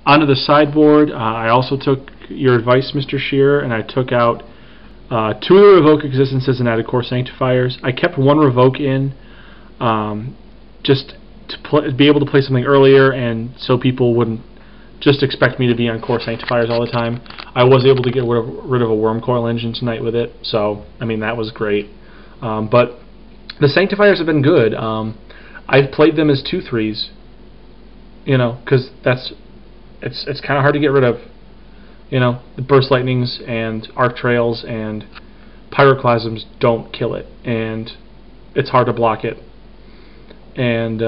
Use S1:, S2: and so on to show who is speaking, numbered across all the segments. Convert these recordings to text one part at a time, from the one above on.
S1: Onto the sideboard, I also took your advice, Mr. Shearer, and I took out 2 of the Revoke Existences and added Core Sanctifiers. I kept 1 Revoke in just to be able to play something earlier, and so people wouldn't just expect me to be on Core Sanctifiers all the time. I was able to get rid of a Worm Coil Engine tonight with it, so I mean that was great. But the Sanctifiers have been good. I've played them as 2/3s, you know, because it's kind of hard to get rid of. You know, the Burst Lightnings and Arc Trails and Pyroclasms don't kill it, and it's hard to block it. And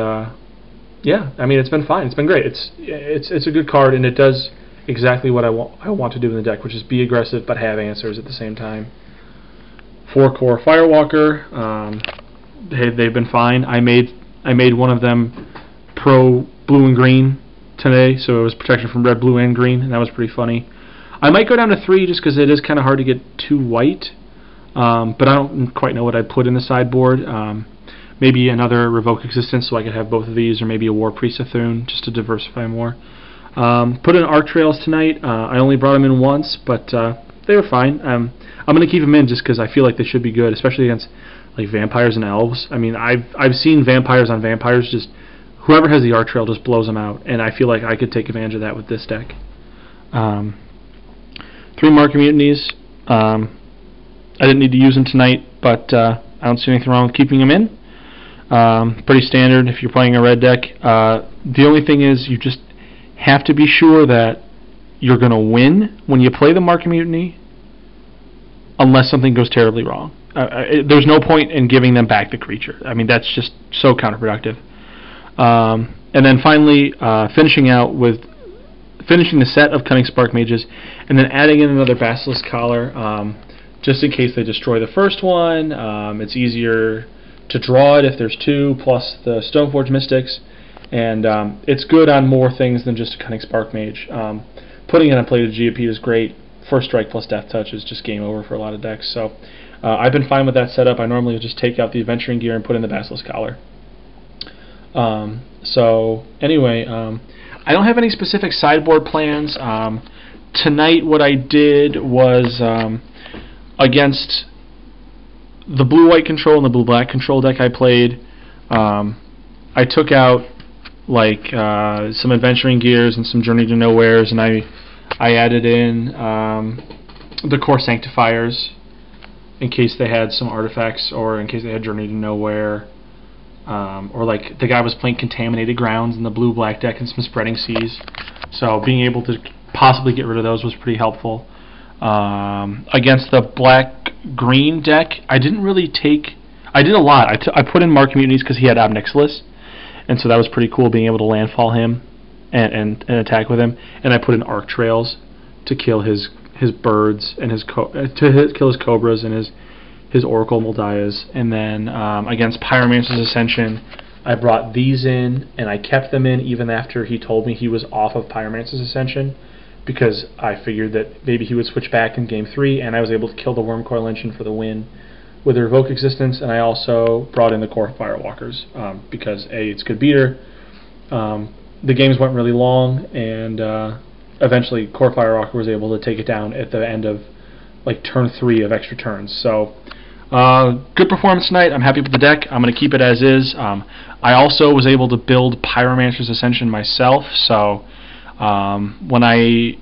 S1: yeah, I mean, it's been fine. It's been great. It's a good card, and it does exactly what I want to do in the deck, which is be aggressive but have answers at the same time. 4-core Firewalker. They've been fine. I made one of them pro blue and green today, so it was protection from red, blue, and green, and that was pretty funny. I might go down to 3 just because it is kind of hard to get 2 white, but I don't quite know what I'd put in the sideboard. Maybe another Revoke Existence so I could have both of these, or maybe a War Priest of Thune just to diversify more. Put in Arc Trails tonight. I only brought them in once, but they were fine. I'm going to keep them in just because I feel like they should be good, especially against like vampires and elves. I mean, I've seen vampires on vampires, just whoever has the Arc Trail just blows them out, and I feel like I could take advantage of that with this deck. 3 Marker Mutinies. I didn't need to use them tonight, but I don't see anything wrong with keeping them in. Pretty standard if you're playing a red deck. The only thing is you just have to be sure that you're going to win when you play the Marker Mutiny, unless something goes terribly wrong. There's no point in giving them back the creature. I mean, that's just so counterproductive. And then finally, finishing the set of Cunning Spark Mages, and then adding in another Basilisk Collar, just in case they destroy the first one. It's easier to draw it if there's 2, plus the Stoneforge Mystics, and it's good on more things than just a Cunning Spark Mage. Putting it on Plated Geopede is great. First Strike plus Death Touch is just game over for a lot of decks, so I've been fine with that setup. I normally just take out the Adventuring Gear and put in the Basilisk Collar. So anyway, I don't have any specific sideboard plans. Tonight what I did was against the blue-white control and the blue-black control deck I played, I took out like some Adventuring Gears and some Journey to Nowheres, and I added in the Core Sanctifiers in case they had some artifacts, or in case they had Journey to Nowhere. Or like the guy was playing Contaminated Grounds in the blue-black deck and some Spreading Seas, so being able to possibly get rid of those was pretty helpful. Against the black-green deck, I did a lot. I put in Mark Mutinies because he had Ob Nixilis, and so that was pretty cool being able to landfall him and attack with him. And I put in Arc Trails to kill his birds and kill his cobras and his Oracle Moldias. And then against Pyromancer's Ascension, I brought these in, and I kept them in even after he told me he was off of Pyromancer's Ascension, because I figured that maybe he would switch back in Game 3, and I was able to kill the Worm Coil Engine for the win with the Revoke Existence. And I also brought in the Core Firewalkers because A, it's good beater. The games went really long, and eventually Core Firewalker was able to take it down at the end of like turn 3 of extra turns. So good performance tonight. I'm happy with the deck. I'm going to keep it as is. I also was able to build Pyromancer's Ascension myself, so when I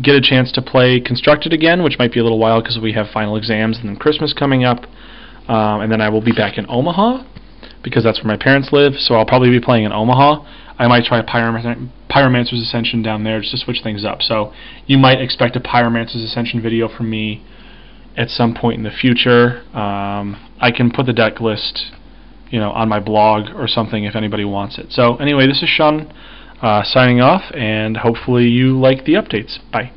S1: get a chance to play Constructed again, which might be a little while because we have final exams and then Christmas coming up, and then I will be back in Omaha because that's where my parents live, so I'll probably be playing in Omaha. I might try Pyromancer's Ascension down there just to switch things up, so you might expect a Pyromancer's Ascension video from me at some point in the future. I can put the deck list, on my blog or something if anybody wants it. So anyway, this is Sean signing off, and hopefully you like the updates. Bye.